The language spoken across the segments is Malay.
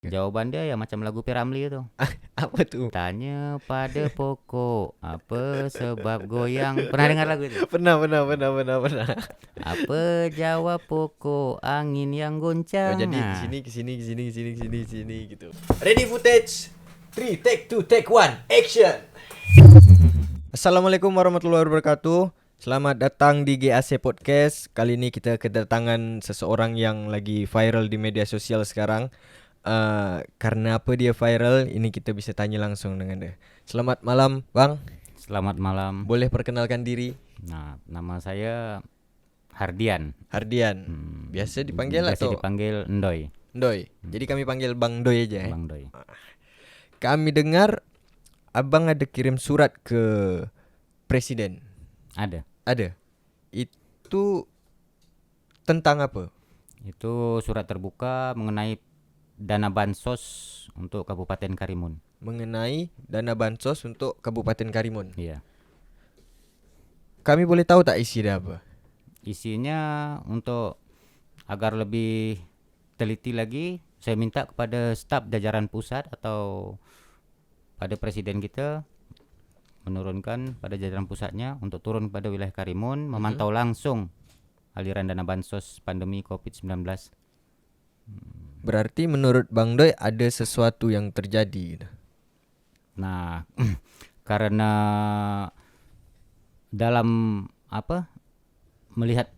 Jawaban dia ya macam lagu Piramli itu. Apa tuh? Tanya pada pokok, apa sebab goyang. Pernah dengar lagu itu? Pernah. Apa jawab pokok, angin yang Oh, goncang. jadi Nah, kesini gitu. Ready footage. 3, take 2, take 1, action. Assalamualaikum warahmatullahi wabarakatuh. Selamat datang di GAC Podcast. Kali ini kita kedatangan seseorang yang lagi viral di media sosial sekarang. Karena apa dia viral? Ini kita bisa tanya langsung dengan dia. Selamat malam, Bang. selamat malam. Boleh perkenalkan diri? Nah, nama saya Hardian. Hardian. Biasa dipanggil Biasa atau dipanggil Ndoy. Ndoy? Jadi kami panggil Bang Ndoy aja. Bang Ndoy. Kami dengar Abang ada kirim surat ke presiden. Ada. Itu tentang apa? Itu surat terbuka mengenai dana bansos untuk Kabupaten Karimun. Mengenai dana bansos untuk Kabupaten Karimun. Iya. Kami boleh tahu tak isi dia apa? Isinya untuk agar lebih teliti lagi, saya minta kepada staf jajaran pusat atau pada presiden kita menurunkan pada jajaran pusatnya untuk turun pada wilayah Karimun, memantau langsung aliran dana bansos pandemi COVID-19. Berarti menurut Bang Ndoy ada sesuatu yang terjadi gitu. Nah, karena dalam melihat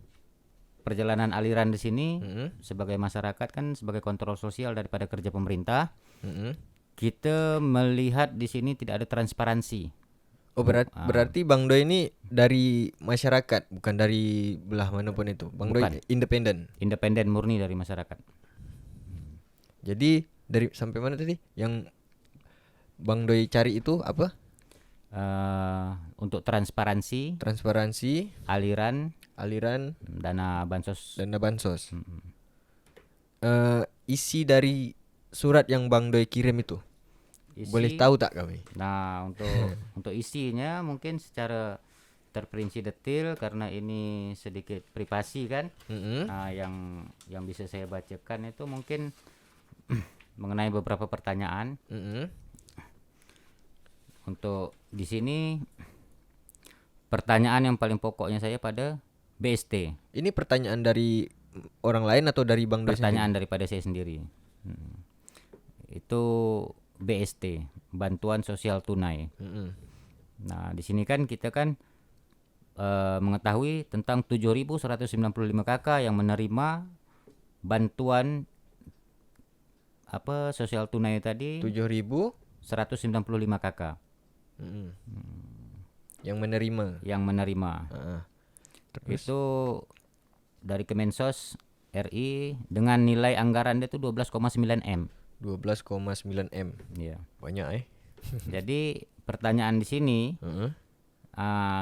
perjalanan aliran di sini sebagai masyarakat kan sebagai kontrol sosial daripada kerja pemerintah, kita melihat di sini tidak ada transparansi. Oh, berarti Bang Ndoy ini dari masyarakat, bukan dari belah manapun itu. Bang Bukan. Ndoy independen. Murni dari masyarakat. Jadi dari sampai mana tadi? Yang Bang Ndoy cari itu apa? Untuk transparansi aliran dana bansos. Isi dari surat yang Bang Ndoy kirim itu boleh tahu tak kami? Nah, untuk isinya mungkin secara terperinci detail karena ini sedikit privasi kan. Nah, yang bisa saya bacakan itu mungkin mengenai beberapa pertanyaan. Untuk di sini pertanyaan yang paling pokoknya saya pada BST. Ini pertanyaan dari orang lain atau dari Bang Ndoy Pertanyaan sendiri? daripada saya sendiri. Itu BST, bantuan sosial tunai. Nah, di sini kan kita kan mengetahui tentang 7.195 KK yang menerima bantuan sosial tunai tadi 7.195 KK yang menerima. Itu dari Kemensos RI dengan nilai anggaran dia itu 12,9 M. 12,9 M. Iya. Banyak Jadi pertanyaan di sini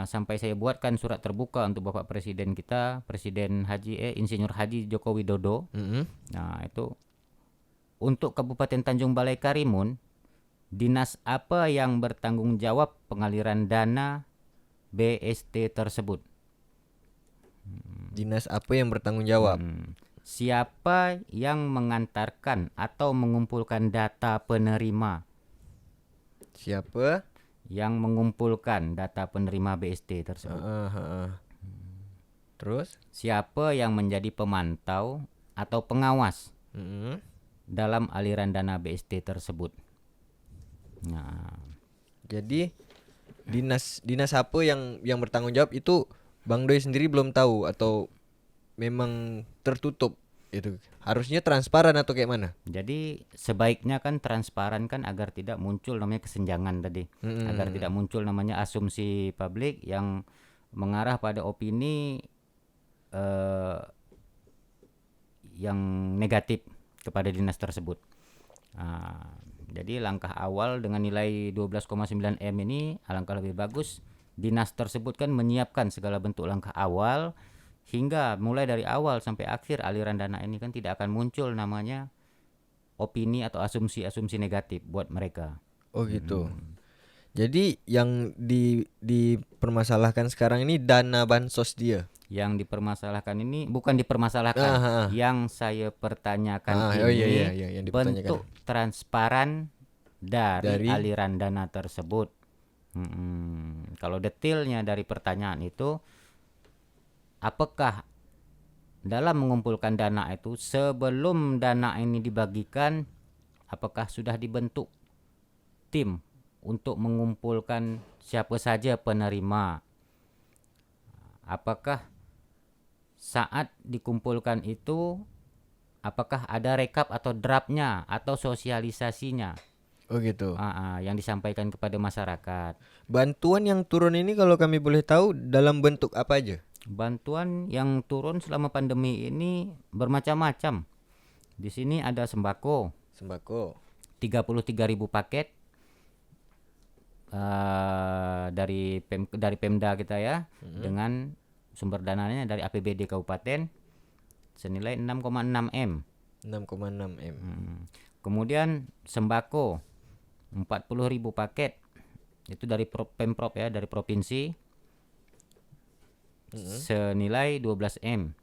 sampai saya buatkan surat terbuka untuk Bapak Presiden kita, Presiden Insinyur Haji Joko Widodo. Nah, itu untuk Kabupaten Tanjung Balai Karimun, dinas apa yang bertanggung jawab pengaliran dana BST tersebut? Dinas apa yang bertanggung jawab? Siapa yang mengantarkan atau mengumpulkan data penerima? Siapa yang mengumpulkan data penerima BST tersebut? Terus? Siapa yang menjadi pemantau atau pengawas dalam aliran dana BST tersebut? Nah, jadi dinas apa yang bertanggung jawab itu Bang Ndoy sendiri belum tahu atau memang tertutup itu? Harusnya transparan atau kayak mana? jadi sebaiknya kan transparan kan agar tidak muncul namanya kesenjangan tadi. Agar tidak muncul namanya asumsi publik yang mengarah pada opini yang negatif kepada dinas tersebut. Jadi langkah awal dengan nilai 12,9 M ini alangkah lebih bagus dinas tersebut kan menyiapkan segala bentuk langkah awal hingga mulai dari awal sampai akhir aliran dana ini kan tidak akan muncul namanya opini atau asumsi-asumsi negatif buat mereka. Oh gitu. Jadi yang dipermasalahkan sekarang ini dana bansos dia. Yang dipermasalahkan ini bukan dipermasalahkan, yang saya pertanyakan ini yang bentuk transparan dari Dari? aliran dana tersebut. Kalau detailnya dari pertanyaan itu, apakah dalam mengumpulkan dana itu sebelum dana ini dibagikan, apakah sudah dibentuk tim untuk mengumpulkan siapa saja penerima? Apakah saat dikumpulkan itu, apakah ada rekap atau draftnya atau sosialisasinya? Oh gitu. Yang disampaikan kepada masyarakat. Bantuan yang turun ini kalau kami boleh tahu dalam bentuk apa aja? Bantuan yang turun selama pandemi ini bermacam-macam. Di sini ada sembako. 33.000 paket dari Pemda kita ya, dengan sumber dananya dari APBD kabupaten senilai 6,6 M. 6,6 M. Kemudian sembako 40.000 paket itu dari Pemprov ya, dari provinsi, senilai 12 M.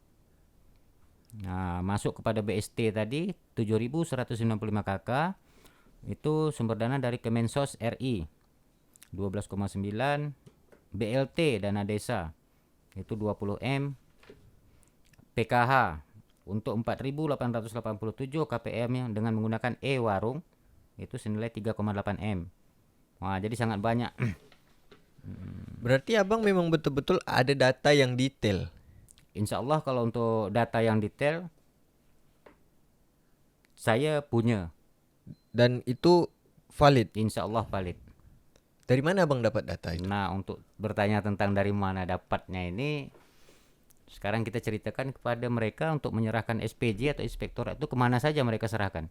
Nah, masuk kepada BST tadi 7.195 KK, itu sumber dana dari Kemensos RI 12,9. BLT dana desa itu 20 M. PKH untuk 4.887 KPM yang dengan menggunakan e-warung itu senilai 3,8 M. Wah, jadi sangat banyak. Berarti abang memang betul-betul ada data yang detail. Insya Allah kalau untuk data yang detail saya punya. Dan itu valid. Insya Allah valid. Dari mana abang dapat data itu? Nah, untuk bertanya tentang dari mana dapatnya ini, sekarang kita ceritakan kepada mereka untuk menyerahkan SPJ atau inspektorat itu kemana saja mereka serahkan.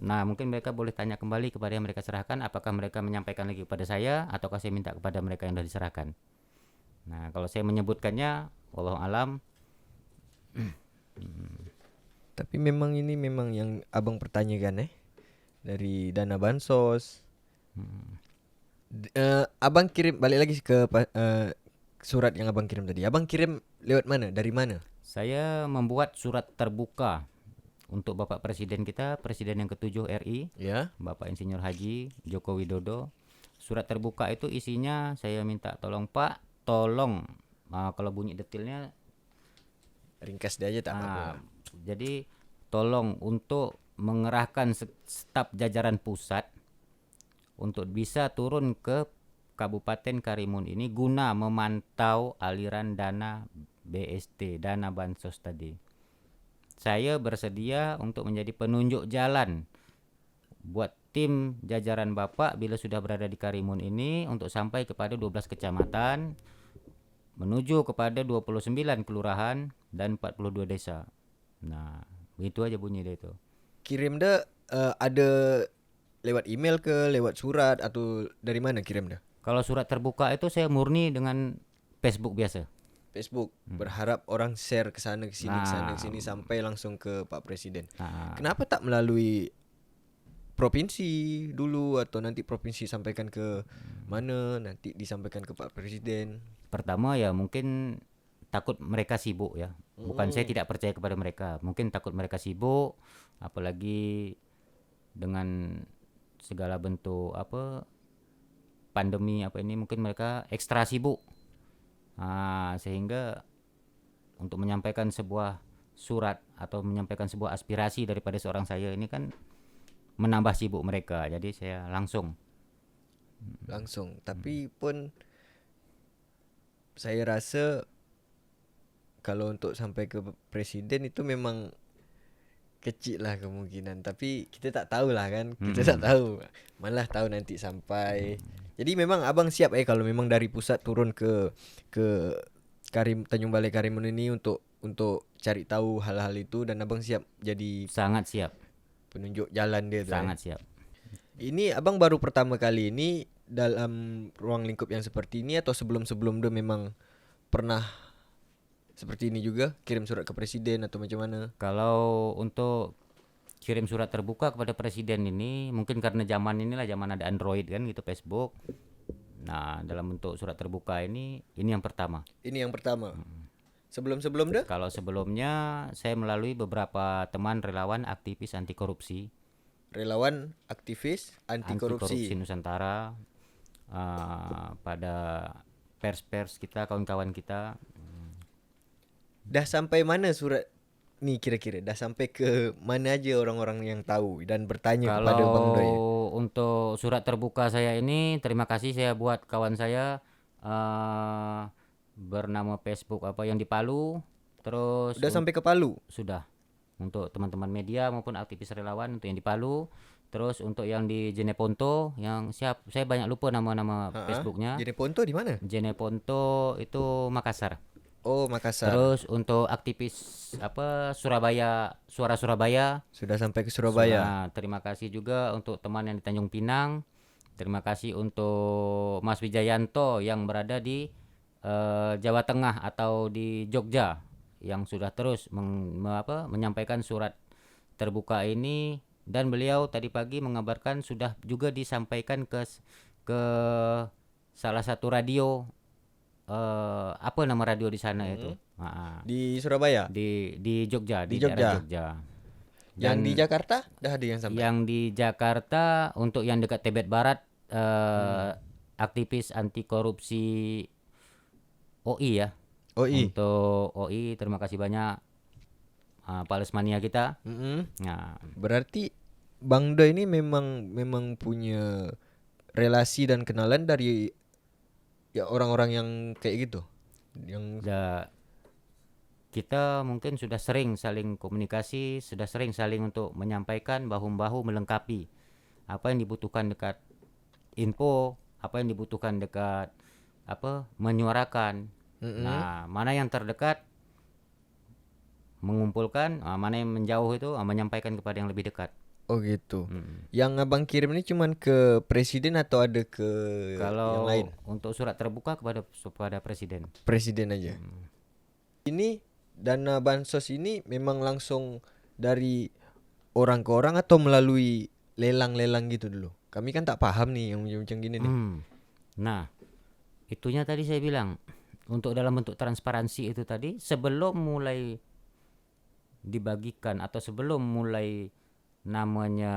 Nah, mungkin mereka boleh tanya kembali kepada yang mereka serahkan, apakah mereka menyampaikan lagi kepada saya ataukah saya minta kepada mereka yang sudah diserahkan. Nah, kalau saya menyebutkannya, wallahu alam. Tapi memang ini memang yang abang pertanyakan dari dana bansos. Abang kirim balik lagi ke surat yang abang kirim tadi. Abang kirim lewat mana? Dari mana? Saya membuat surat terbuka untuk Bapak Presiden kita, Presiden yang ke-7 RI, Ya. Bapak Insinyur Haji Joko Widodo. Surat terbuka itu isinya saya minta tolong Pak, tolong kalau bunyi detailnya Ringkas dia aja tak apa-apa. Jadi tolong untuk mengerahkan staf jajaran pusat untuk bisa turun ke Kabupaten Karimun ini guna memantau aliran dana BST, dana bansos tadi. Saya bersedia untuk menjadi penunjuk jalan buat tim jajaran Bapak bila sudah berada di Karimun ini untuk sampai kepada 12 kecamatan, menuju kepada 29 kelurahan dan 42 desa. Nah, begitu aja bunyi dia itu. Kirim dah ada lewat email ke, lewat surat atau dari mana kirim dah? Kalau surat terbuka itu saya murni dengan Facebook biasa. Facebook. Berharap orang share ke sana ke sini ke sana ke sini sampai langsung ke Pak Presiden. Kenapa tak melalui provinsi dulu atau nanti provinsi sampaikan ke mana, nanti disampaikan ke Pak Presiden? Pertama ya mungkin takut mereka sibuk ya. Bukan saya tidak percaya kepada mereka. Mungkin takut mereka sibuk, apalagi dengan segala bentuk pandemi ini mungkin mereka ekstra sibuk. Sehingga untuk menyampaikan sebuah surat atau menyampaikan sebuah aspirasi daripada seorang saya ini kan menambah sibuk mereka. Jadi saya langsung. Tapi pun saya rasa kalau untuk sampai ke Presiden itu memang kecil lah kemungkinan. Tapi kita tak tahu lah kan. Kita tak tahu. Malah tahu nanti sampai. Jadi memang abang siap kalau memang dari pusat turun ke Tanjung Balai Karimun ini untuk cari tahu hal-hal itu, dan abang siap jadi sangat siap penunjuk jalan dia. Sangat siap. Ini abang baru pertama kali ini dalam ruang lingkup yang seperti ini atau sebelum dia memang pernah seperti ini juga kirim surat ke presiden atau macam mana? Kalau untuk kirim surat terbuka kepada presiden ini mungkin karena zaman ada Android kan gitu, Facebook. Nah, dalam bentuk surat terbuka ini yang pertama. Ini yang pertama. Sebelum-sebelum dah? Kalau sebelumnya saya melalui beberapa teman relawan aktivis anti korupsi Relawan aktivis anti korupsi. Nusantara, pada pers-pers kita, kawan-kawan kita. Dah sampai mana surat nih kira-kira? Dah sampai ke mana aja orang-orang yang tahu dan bertanya kepada Bang Doi? Kalau untuk surat terbuka saya ini, terima kasih saya buat kawan saya bernama Facebook apa yang di Palu. Terus Udah sampai ke Palu? sudah untuk teman-teman media maupun aktivis relawan untuk yang di Palu. Terus untuk yang di Jeneponto, yang saya banyak lupa nama-nama Facebooknya. Jeneponto di mana? Jeneponto itu Makassar. Oh, Makassar. Terus untuk aktivis Surabaya, Suara Surabaya. Sudah sampai ke Surabaya. Nah, terima kasih juga untuk teman yang di Tanjung Pinang. Terima kasih untuk Mas Wijayanto yang berada di Jawa Tengah atau di Jogja yang sudah terus menyampaikan surat terbuka ini, dan beliau tadi pagi mengabarkan sudah juga disampaikan ke salah satu radio, apa nama radio di sana itu? Di Surabaya? Di Jogja, di Jogja. daerah Jogja. Yang di Jakarta dah ada yang sampai? Yang di Jakarta untuk yang dekat Tebet Barat, aktivis anti korupsi OI ya. OI. Untuk OI terima kasih banyak, Pak Lesmania kita. Nah, Berarti Bang Doi ini memang punya relasi dan kenalan dari ya orang-orang yang kayak gitu. Yang kita mungkin sudah sering saling komunikasi, sudah sering saling untuk menyampaikan, bahu-membahu melengkapi apa yang dibutuhkan dekat info, apa yang dibutuhkan dekat menyuarakan. Nah, mana yang terdekat mengumpulkan, mana yang menjauh itu menyampaikan kepada yang lebih dekat. Oh gitu. Yang abang kirim ini cuman ke presiden atau ada ke Kalau yang lain? untuk surat terbuka kepada presiden. Presiden aja. Ini dana bansos ini memang langsung dari orang ke orang atau melalui lelang-lelang gitu dulu? Kami kan tak paham nih yang macam gini nih. Nah, itunya tadi saya bilang untuk dalam bentuk transparansi itu tadi, sebelum mulai dibagikan atau sebelum mulai namanya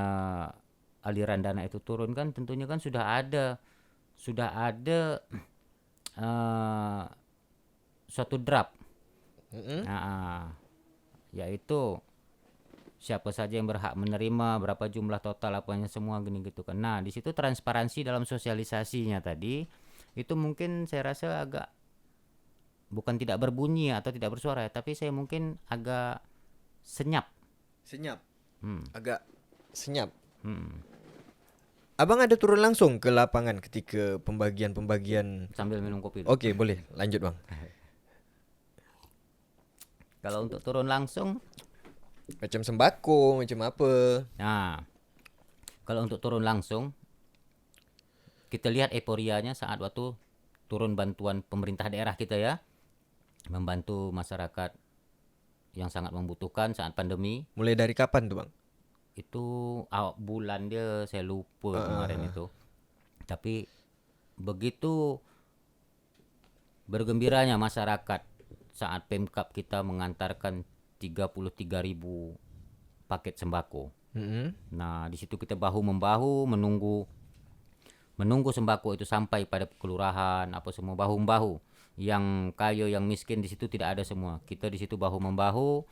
aliran dana itu turun kan tentunya kan sudah ada suatu draft, yaitu siapa saja yang berhak menerima, berapa jumlah total, apanya semua gini gitu kan. Nah, di situ transparansi dalam sosialisasinya tadi itu mungkin saya rasa agak bukan tidak berbunyi atau tidak bersuara, tapi saya mungkin agak senyap. Agak senyap. Abang ada turun langsung ke lapangan ketika pembagian Sambil minum kopi. Oke, boleh. Lanjut, Bang. Kalau untuk turun langsung Macam sembako, macam apa? Nah, kalau untuk turun langsung kita lihat euforianya saat waktu turun bantuan pemerintah daerah kita ya, membantu masyarakat yang sangat membutuhkan saat pandemi. Mulai dari kapan tuh, Bang? Itu bulan dia saya lupa kemarin itu. Tapi begitu bergembiranya masyarakat saat Pemkab kita mengantarkan 33.000 paket sembako. Nah, di situ kita bahu-membahu menunggu sembako itu sampai pada kelurahan, apa semua bahu-membahu. Yang kaya, yang miskin di situ tidak ada semua. Kita di situ bahu-membahu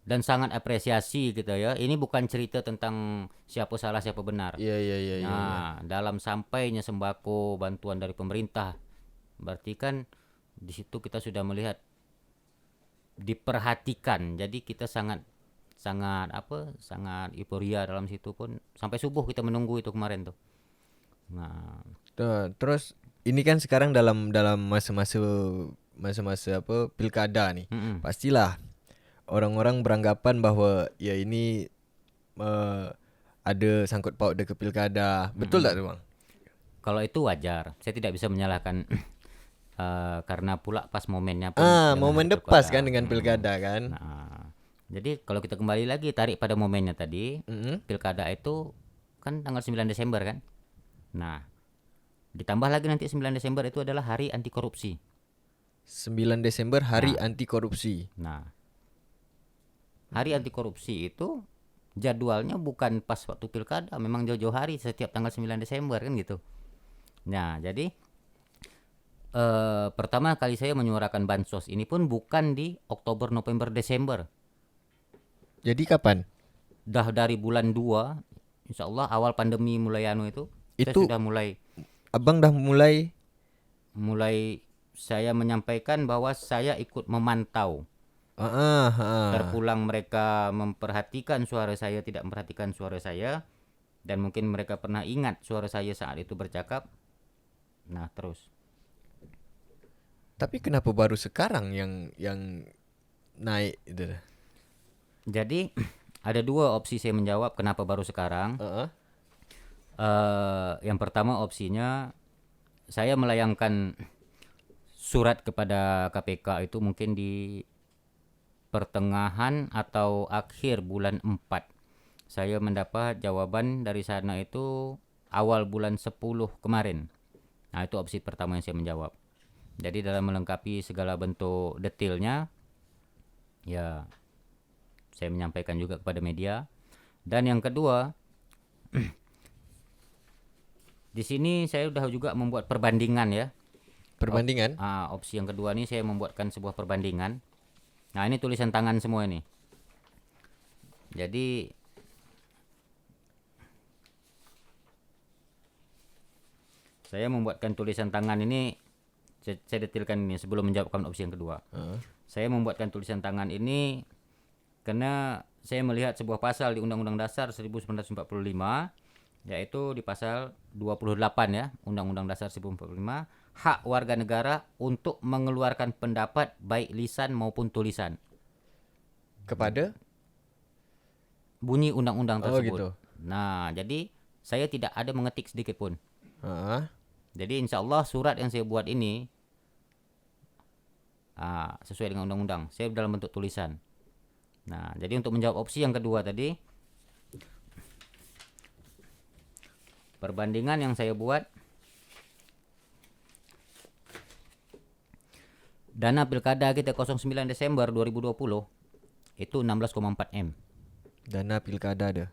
dan sangat apresiasi kita ya. Ini bukan cerita tentang siapa salah siapa benar. Iya. Nah, dalam sampainya sembako bantuan dari pemerintah, berarti kan di situ kita sudah melihat diperhatikan. Jadi kita sangat euforia dalam situ pun sampai subuh kita menunggu itu kemarin tuh. Nah, terus ini kan sekarang dalam masa-masa pilkada nih. Pastilah orang-orang beranggapan bahwa ya ini ada sangkut paut ke pilkada. Betul tak tuh, Bang? Kalau itu wajar. Saya tidak bisa menyalahkan karena pula pas momennya pun momen depas kan dengan pilkada kan. Nah, jadi kalau kita kembali lagi tarik pada momennya tadi, pilkada itu kan tanggal 9 Desember kan. Nah, ditambah lagi nanti 9 Desember itu adalah hari anti korupsi. 9 Desember Hari Anti Korupsi. Nah, Hari Anti Korupsi itu jadwalnya bukan pas waktu pilkada, memang jauh-jauh hari setiap tanggal 9 Desember kan gitu. Nah, jadi pertama kali saya menyuarakan bansos ini pun bukan di Oktober, November, Desember. Jadi kapan? Dah dari bulan 2, insya Allah awal pandemi mulai itu saya Itu sudah mulai abang dah mulai saya menyampaikan bahwa saya ikut memantau. ah. Terpulang mereka memperhatikan suara saya, tidak memperhatikan suara saya, dan mungkin mereka pernah ingat suara saya saat itu bercakap. Nah, terus. Tapi kenapa baru sekarang yang naik itu? Jadi ada dua opsi saya menjawab kenapa baru sekarang. Yang pertama opsinya saya melayangkan surat kepada KPK itu mungkin di pertengahan atau akhir bulan 4. Saya mendapat jawaban dari sana itu awal bulan 10 kemarin. Nah, itu opsi pertama yang saya menjawab. Jadi dalam melengkapi segala bentuk detailnya, ya saya menyampaikan juga kepada media. Dan yang kedua, di sini saya sudah juga membuat perbandingan ya. Perbandingan? Opsi yang kedua ini saya membuatkan sebuah perbandingan. Nah, ini tulisan tangan semua ini. Jadi saya membuatkan tulisan tangan ini, saya detailkan ini sebelum menjawabkan opsi yang kedua. Saya membuatkan tulisan tangan ini karena saya melihat sebuah pasal di Undang-Undang Dasar 1945, yaitu di pasal 28 ya, Undang-Undang Dasar 1945, hak warga negara untuk mengeluarkan pendapat baik lisan maupun tulisan. Kepada? Bunyi undang-undang tersebut. Gitu. Nah, jadi saya tidak ada mengetik sedikit pun. Jadi insya Allah surat yang saya buat ini sesuai dengan undang-undang. Saya dalam bentuk tulisan. Nah, jadi untuk menjawab opsi yang kedua tadi, perbandingan yang saya buat, dana pilkada kita 09 Desember 2020 itu 16,4 M. Dana pilkada ada.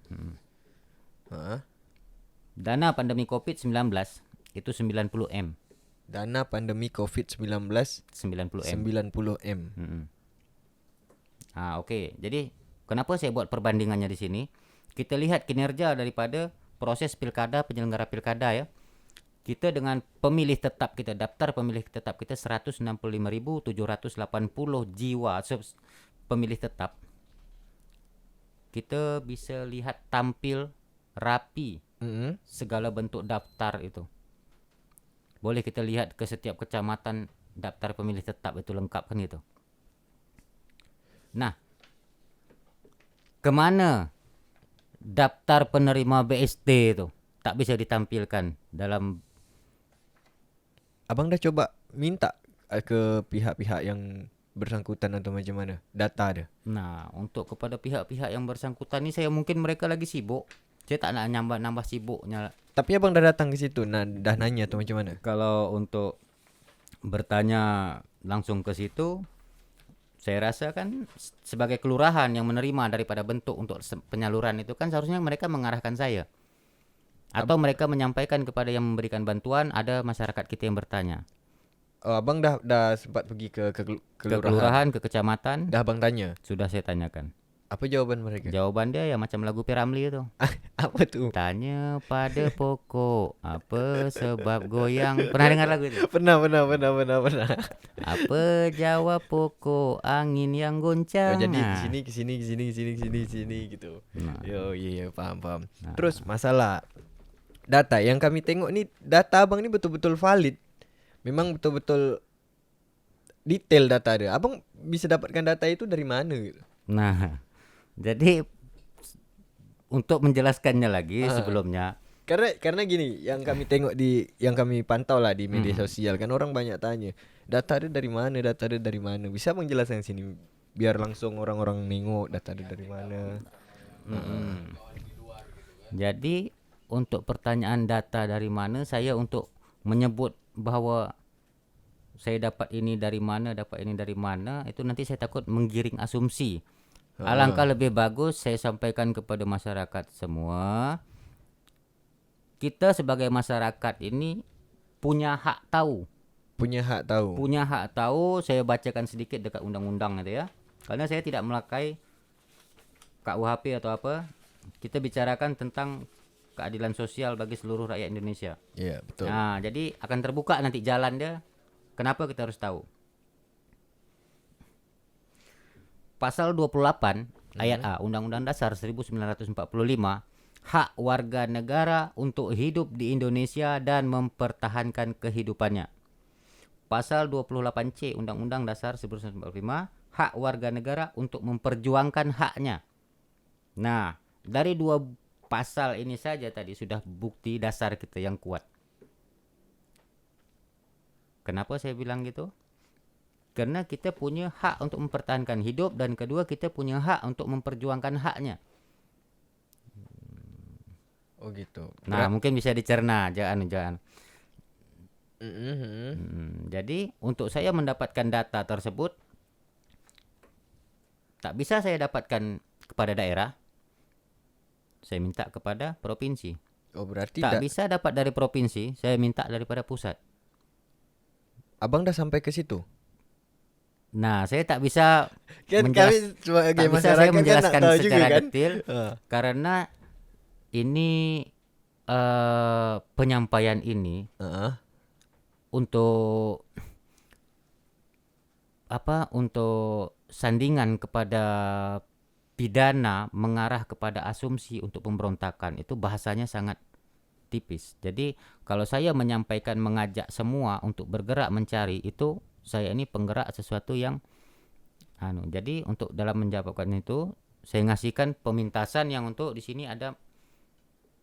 Dana pandemi COVID-19 itu 90 M. Dana pandemi COVID-19 90 M. 90 M. Oke. Jadi kenapa saya buat perbandingannya di sini? Kita lihat kinerja daripada proses pilkada, penyelenggara pilkada ya. Kita dengan pemilih tetap kita, daftar pemilih tetap kita 165.780 jiwa pemilih tetap. Kita bisa lihat tampil rapi segala bentuk daftar itu. Boleh kita lihat ke setiap kecamatan daftar pemilih tetap itu lengkap kan gitu. Nah, kemana daftar penerima BST itu? Tak bisa ditampilkan dalam. Abang dah coba minta ke pihak-pihak yang bersangkutan atau macam mana? Data ada? Nah, untuk kepada pihak-pihak yang bersangkutan ini saya mungkin mereka lagi sibuk. Saya tak nak nambah sibuknya. Tapi abang dah datang ke situ, dah nanya atau macam mana? Kalau untuk bertanya langsung ke situ, saya rasa kan sebagai kelurahan yang menerima daripada bentuk untuk penyaluran itu kan seharusnya mereka mengarahkan saya. Atau mereka menyampaikan kepada yang memberikan bantuan, ada masyarakat kita yang bertanya. Abang dah sempat pergi ke kelurahan, ke kecamatan. Dah abang tanya? Sudah saya tanyakan. Apa jawaban mereka? Jawaban dia ya macam lagu Piramli itu. Apa tuh? Tanya pada pokok, apa sebab goyang. Pernah dengar lagu itu? Pernah. Apa jawab pokok, angin yang goncang. Jadi kesini gitu. Iya, paham. Terus masalah data yang kami tengok ni, data abang ni betul-betul valid. Memang betul-betul detail data dia. Abang bisa dapatkan data itu dari mana gitu? Nah, jadi untuk menjelaskannya lagi sebelumnya. Karena gini, yang kami tengok yang kami pantau lah di media sosial kan, orang banyak tanya, data dia dari mana? Bisa menjelaskan sini biar langsung orang-orang nengok data dia dari mana. Jadi untuk pertanyaan data dari mana, saya untuk menyebut bahwa saya dapat ini dari mana, itu nanti saya takut menggiring asumsi. Alangkah lebih bagus saya sampaikan kepada masyarakat semua, kita sebagai masyarakat ini punya hak tahu. Punya hak tahu. Saya bacakan sedikit dekat undang-undang itu ya. Karena saya tidak melakai KUHP atau apa. Kita bicarakan tentang keadilan sosial bagi seluruh rakyat Indonesia. Iya, betul. Nah, jadi akan terbuka nanti jalan dia. Kenapa kita harus tahu? Pasal 28 ayat A Undang-Undang Dasar 1945, hak warga negara untuk hidup di Indonesia dan mempertahankan kehidupannya. Pasal 28C Undang-Undang Dasar 1945, hak warga negara untuk memperjuangkan haknya. Nah, dari dua pasal ini saja tadi sudah bukti dasar kita yang kuat. Kenapa saya bilang gitu? Karena kita punya hak untuk mempertahankan hidup, dan kedua kita punya hak untuk memperjuangkan haknya. Oh gitu. Nah, mungkin bisa dicerna, jangan. Jadi untuk saya mendapatkan data tersebut, tak bisa saya dapatkan kepada daerah, saya minta kepada provinsi. Oh berarti tak bisa dapat dari provinsi, saya minta daripada pusat. Abang dah sampai ke situ? Nah, saya tak bisa sebagai saya menjelaskan kan tahu secara juga, kan? detail karena ini penyampaian ini untuk sandingan kepada pidana mengarah kepada asumsi untuk pemberontakan, itu bahasanya sangat tipis. Jadi kalau saya menyampaikan, mengajak semua untuk bergerak mencari, itu saya ini penggerak sesuatu yang jadi untuk dalam menjawabkan itu saya ngasihkan pemintasan yang untuk di sini ada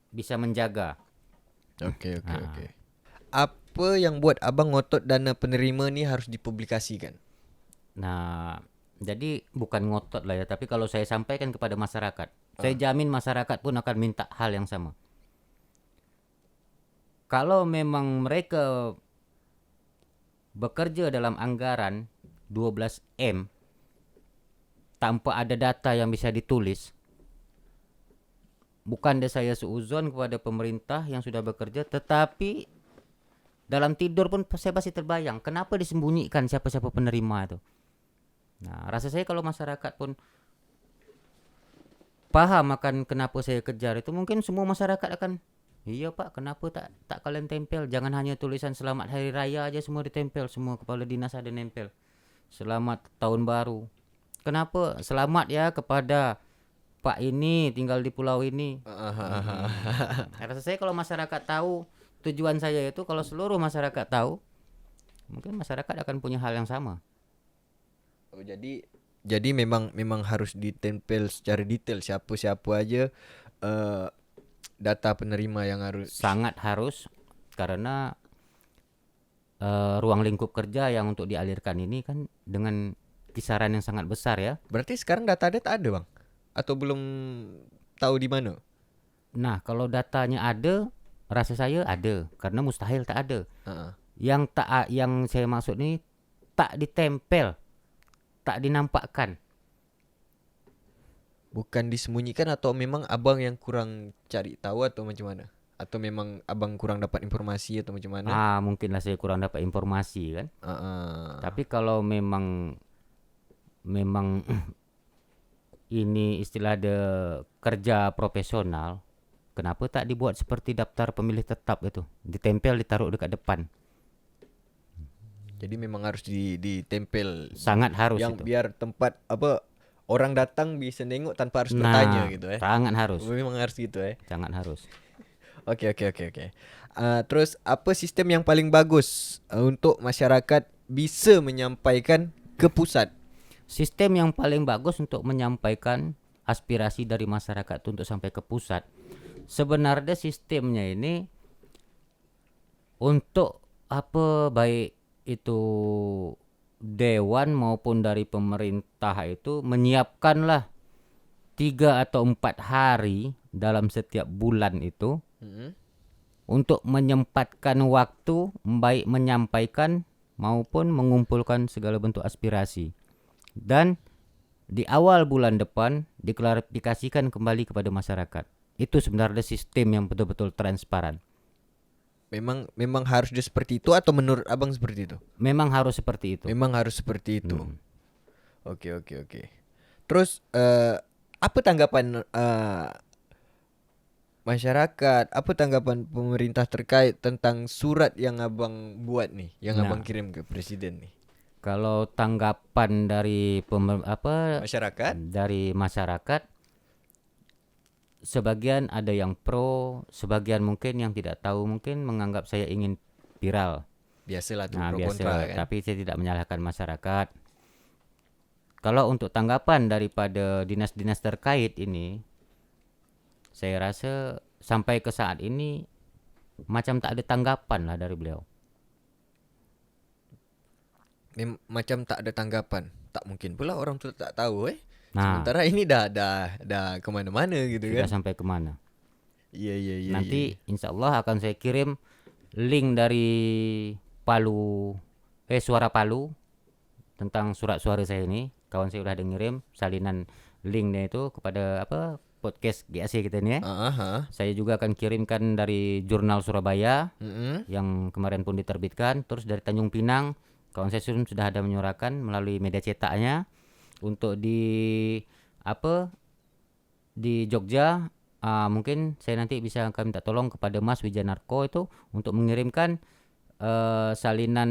bisa menjaga. Oke. Apa yang buat abang ngotot dana penerima ni harus dipublikasikan? Nah, jadi bukan ngotot lah ya, tapi kalau saya sampaikan kepada masyarakat, saya jamin masyarakat pun akan minta hal yang sama. Kalau memang mereka bekerja dalam anggaran 12M tanpa ada data yang bisa ditulis, bukan saya seuzon kepada pemerintah yang sudah bekerja, tetapi dalam tidur pun saya pasti terbayang kenapa disembunyikan siapa-siapa penerima itu. Nah, rasa saya kalau masyarakat pun paham akan kenapa saya kejar itu, mungkin semua masyarakat akan, iya Pak, kenapa tak kalian tempel? Jangan hanya tulisan selamat hari raya aja semua ditempel, semua kepala dinas ada nempel. Selamat tahun baru. Kenapa? Selamat ya kepada Pak ini tinggal di pulau ini. Rasa saya kalau masyarakat tahu tujuan saya itu, kalau seluruh masyarakat tahu, mungkin masyarakat akan punya hal yang sama. Oh, jadi memang harus ditempel secara detail siapa-siapa aja data penerima yang sangat harus, karena ruang lingkup kerja yang untuk dialirkan ini kan dengan kisaran yang sangat besar ya. Berarti sekarang data tak ada bang? Atau belum tahu di mana? Nah, kalau datanya ada, rasa saya ada, karena mustahil tak ada. Yang saya maksud ini tak ditempel, tak dinampakkan. Bukan disembunyikan, atau memang abang yang kurang cari tahu atau macam mana? Atau memang abang kurang dapat informasi atau macam mana? Mungkinlah saya kurang dapat informasi kan. Tapi kalau memang ini istilah ada kerja profesional, kenapa tak dibuat seperti daftar pemilih tetap itu, ditempel, ditaruh dekat depan. Jadi memang harus ditempel. Sangat harus yang itu. Biar tempat orang datang bisa nengok tanpa harus bertanya gitu Sangat harus. Memang harus gitu Sangat harus. Oke. Terus apa sistem yang paling bagus untuk masyarakat bisa menyampaikan ke pusat? Sistem yang paling bagus untuk menyampaikan aspirasi dari masyarakat untuk sampai ke pusat, sebenarnya sistemnya ini untuk baik itu dewan maupun dari pemerintah itu menyiapkanlah 3 atau 4 hari dalam setiap bulan itu untuk menyempatkan waktu baik menyampaikan maupun mengumpulkan segala bentuk aspirasi. Dan di awal bulan depan diklarifikasikan kembali kepada masyarakat. Itu sebenarnya sistem yang betul-betul transparan. Memang harus dia seperti itu atau menurut abang seperti itu? Memang harus seperti itu. Memang harus seperti itu. Oke. Terus apa tanggapan masyarakat, apa tanggapan pemerintah terkait tentang surat yang abang buat nih, yang abang kirim ke presiden nih? Kalau tanggapan dari Masyarakat? dari masyarakat, sebagian ada yang pro, sebagian mungkin yang tidak tahu mungkin menganggap saya ingin viral. Biasalah tuh Nah, pro biasa, kontra kan. tapi saya tidak menyalahkan masyarakat. Kalau untuk tanggapan daripada dinas-dinas terkait ini, saya rasa sampai ke saat ini macam tak ada tanggapan lah dari beliau. Macam tak ada tanggapan. Tak mungkin pula orang tu tak tahu Nah, sementara ini dah kemana-mana gitu sudah kan. sampai kemana? Iya. Nanti insya Allah akan saya kirim link dari Suara Palu tentang surat suara saya ini. Kawan saya sudah ngirim salinan linknya itu kepada podcast GAC kita ini. Saya juga akan kirimkan dari Jurnal Surabaya yang kemarin pun diterbitkan. Terus dari Tanjung Pinang, kawan saya sudah ada menyuarakan melalui media cetaknya. Untuk di Jogja, mungkin saya nanti bisa akan minta tolong kepada Mas Wijanarko itu untuk mengirimkan salinan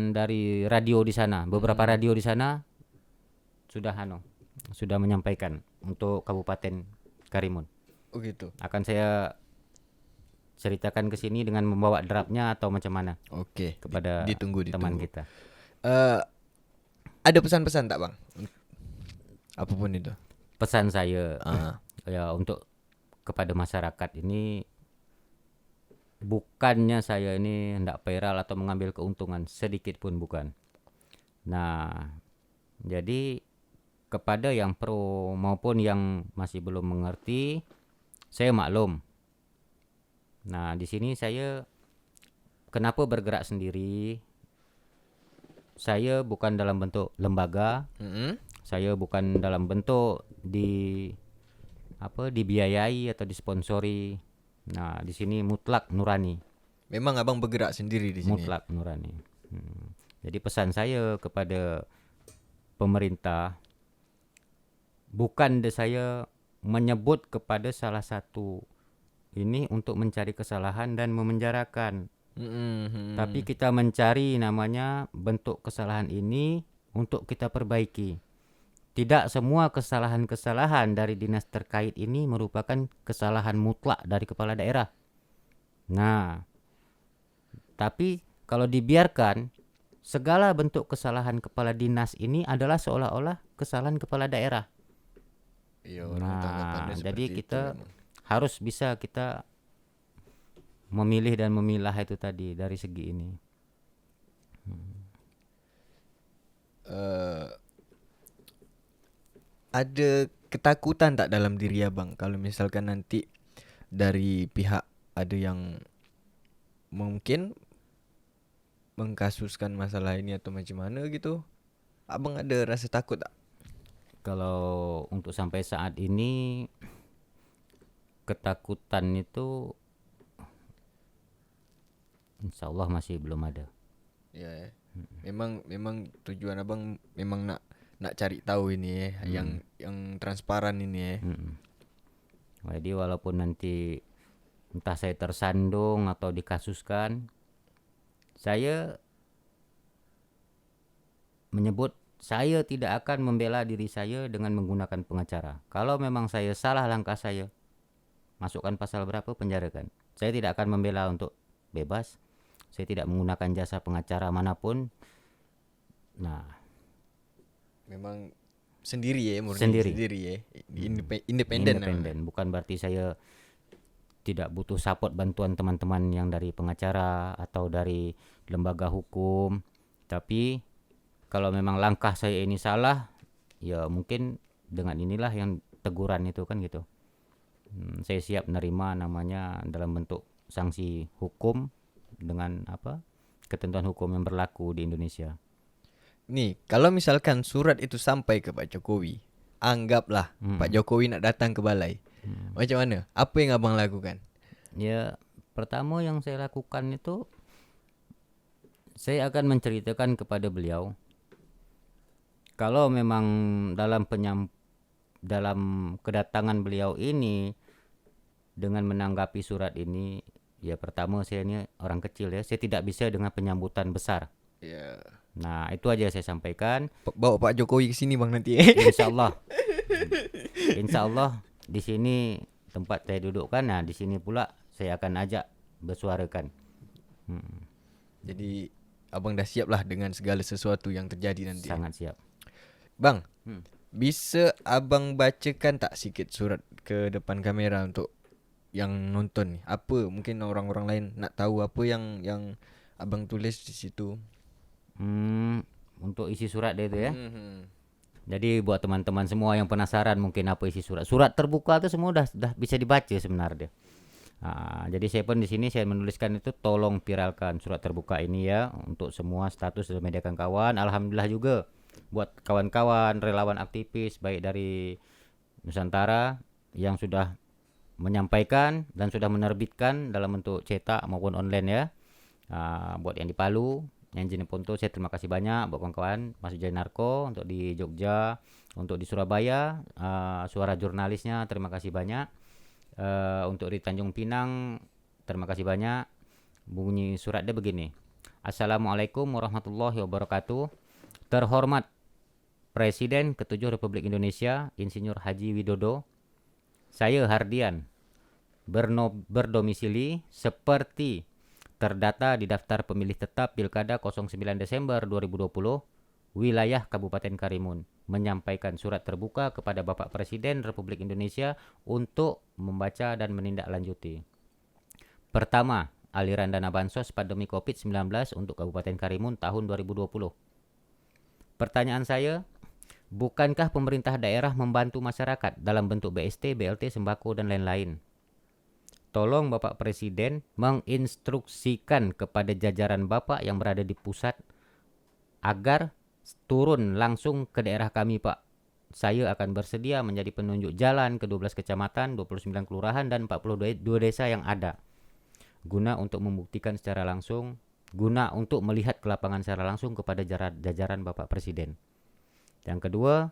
dari radio di sana. Beberapa radio di sana sudah menyampaikan untuk Kabupaten Karimun. Oh gitu. Akan saya ceritakan ke sini dengan membawa draftnya atau macam mana. Oke. Kepada ditunggu. teman kita. Ada pesan-pesan tak bang? Apapun itu. Pesan saya ya untuk kepada masyarakat ini, bukannya saya ini hendak viral atau mengambil keuntungan, sedikit pun bukan. Nah, jadi kepada yang pro maupun yang masih belum mengerti, saya maklum. Nah, di sini saya kenapa bergerak sendiri? Saya bukan dalam bentuk lembaga. Saya bukan dalam bentuk dibiayai atau disponsori. Nah, di sini mutlak nurani. Memang abang bergerak sendiri di sini. Mutlak nurani. Jadi pesan saya kepada pemerintah, bukan saya menyebut kepada salah satu ini untuk mencari kesalahan dan memenjarakan. Tapi kita mencari namanya bentuk kesalahan ini untuk kita perbaiki. Tidak semua kesalahan-kesalahan dari dinas terkait ini merupakan kesalahan mutlak dari kepala daerah. Nah, tapi kalau dibiarkan, segala bentuk kesalahan kepala dinas ini adalah seolah-olah kesalahan kepala daerah. Nah, jadi kita harus bisa kita memilih dan memilah itu tadi dari segi ini. Ada ketakutan tak dalam diri abang kalau misalkan nanti dari pihak ada yang mungkin mengkasuskan masalah ini atau macam mana gitu? Abang ada rasa takut tak? Kalau untuk sampai saat ini, ketakutan itu insya Allah masih belum ada. Ya. Memang tujuan abang memang nak cari tahu ini yang transparan ini Jadi walaupun nanti entah saya tersandung atau dikasuskan, saya menyebut saya tidak akan membela diri saya dengan menggunakan pengacara. Kalau memang saya salah langkah saya, masukkan pasal berapa, penjarakan. Saya tidak akan membela untuk bebas. Saya tidak menggunakan jasa pengacara manapun. Nah, memang sendiri murni sendiri independen. Bukan berarti saya tidak butuh support bantuan teman-teman yang dari pengacara atau dari lembaga hukum. Tapi kalau memang langkah saya ini salah, ya mungkin dengan inilah yang teguran itu kan gitu. Saya siap menerima namanya dalam bentuk sanksi hukum dengan ketentuan hukum yang berlaku di Indonesia. Nih, kalau misalkan surat itu sampai ke Pak Jokowi, anggaplah Pak Jokowi nak datang ke balai. Macam mana? Apa yang abang lakukan? Ya, pertama yang saya lakukan itu saya akan menceritakan kepada beliau kalau memang dalam kedatangan beliau ini dengan menanggapi surat ini, ya pertama saya ini orang kecil ya, saya tidak bisa dengan penyambutan besar. Ya. Nah, itu aja saya sampaikan. Bawa Pak Jokowi ke sini bang nanti. Insya Allah di sini tempat saya dudukkan. Nah, di sini pula saya akan ajak bersuarakan. Jadi abang dah siap lah dengan segala sesuatu yang terjadi nanti. Sangat siap. Bang, bisa abang bacakan tak sikit surat ke depan kamera untuk yang nonton ni? Apa mungkin orang-orang lain nak tahu apa yang abang tulis di situ? Untuk isi surat dia itu ya. Jadi buat teman-teman semua yang penasaran mungkin apa isi surat. Surat terbuka itu semua dah bisa dibaca sebenarnya. Jadi saya pun di sini saya menuliskan itu, tolong viralkan surat terbuka ini ya untuk semua status dan media kawan. Alhamdulillah juga buat kawan-kawan relawan aktivis baik dari Nusantara yang sudah menyampaikan dan sudah menerbitkan dalam bentuk cetak maupun online ya. Buat yang di Palu, yang Jini Ponto, saya terima kasih banyak buat kawan-kawan Mas Jainarko untuk di Jogja, untuk di Surabaya, Suara Jurnalisnya terima kasih banyak. Untuk di Tanjung Pinang terima kasih banyak. Bunyi suratnya begini. Assalamualaikum warahmatullahi wabarakatuh. Terhormat Presiden ke-7 Republik Indonesia Insinyur Haji Widodo, saya Hardian berdomisili seperti terdata di daftar pemilih tetap Pilkada 09 Desember 2020 wilayah Kabupaten Karimun, menyampaikan surat terbuka kepada Bapak Presiden Republik Indonesia untuk membaca dan menindaklanjuti. Pertama, aliran dana bansos pandemi COVID-19 untuk Kabupaten Karimun tahun 2020. Pertanyaan saya, bukankah pemerintah daerah membantu masyarakat dalam bentuk BST, BLT, sembako, dan lain-lain? Tolong Bapak Presiden menginstruksikan kepada jajaran Bapak yang berada di pusat agar turun langsung ke daerah kami, Pak. Saya akan bersedia menjadi penunjuk jalan ke 12 kecamatan, 29 kelurahan, dan 42 desa yang ada. Guna untuk membuktikan secara langsung, guna untuk melihat ke lapangan secara langsung kepada jajaran Bapak Presiden. Yang kedua,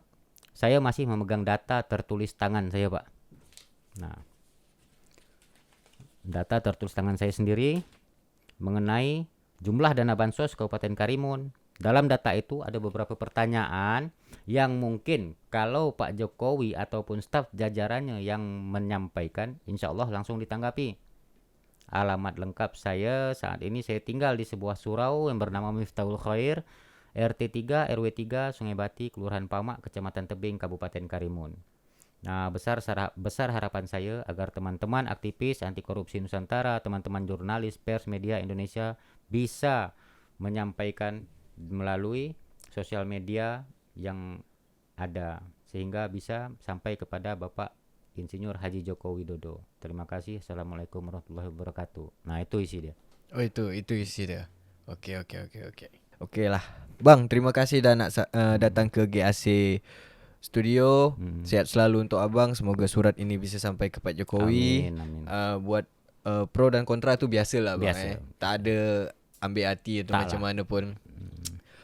saya masih memegang data tertulis tangan saya, Pak. Nah, data tertulis tangan saya sendiri mengenai jumlah dana bansos Kabupaten Karimun. Dalam data itu ada beberapa pertanyaan yang mungkin kalau Pak Jokowi ataupun staf jajarannya yang menyampaikan, insya Allah langsung ditanggapi. Alamat lengkap saya saat ini, saya tinggal di sebuah surau yang bernama Miftahul Khair, RT 3 RW 3 Sungai Bati, Kelurahan Pamak, Kecamatan Tebing, Kabupaten Karimun. Nah, besar harapan saya agar teman-teman aktivis anti korupsi Nusantara, teman-teman jurnalis, pers, media Indonesia bisa menyampaikan melalui sosial media yang ada sehingga bisa sampai kepada Bapak Insinyur Haji Joko Widodo. Terima kasih. Assalamualaikum warahmatullahi wabarakatuh. Nah, itu isi dia. Oh, itu isi dia. Oke. Oke lah. Bang, terima kasih dah nak datang ke GAC Studio. Sehat selalu untuk abang. Semoga surat ini bisa sampai ke Pak Jokowi. Amin. Buat pro dan kontra tu biasalah bang. Biasa. Tak ada ambil hati atau macam mana pun.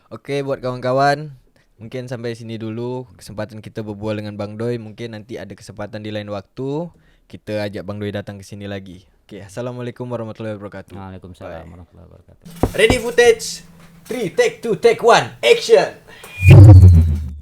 Oke, buat kawan-kawan, mungkin sampai sini dulu kesempatan kita berbual dengan Bang Doi. Mungkin nanti ada kesempatan di lain waktu kita ajak Bang Doi datang ke sini lagi. Oke, Assalamualaikum warahmatullahi wabarakatuh. Waalaikumsalam warahmatullahi wabarakatuh. Ready footage. 3 take 2 take 1 action.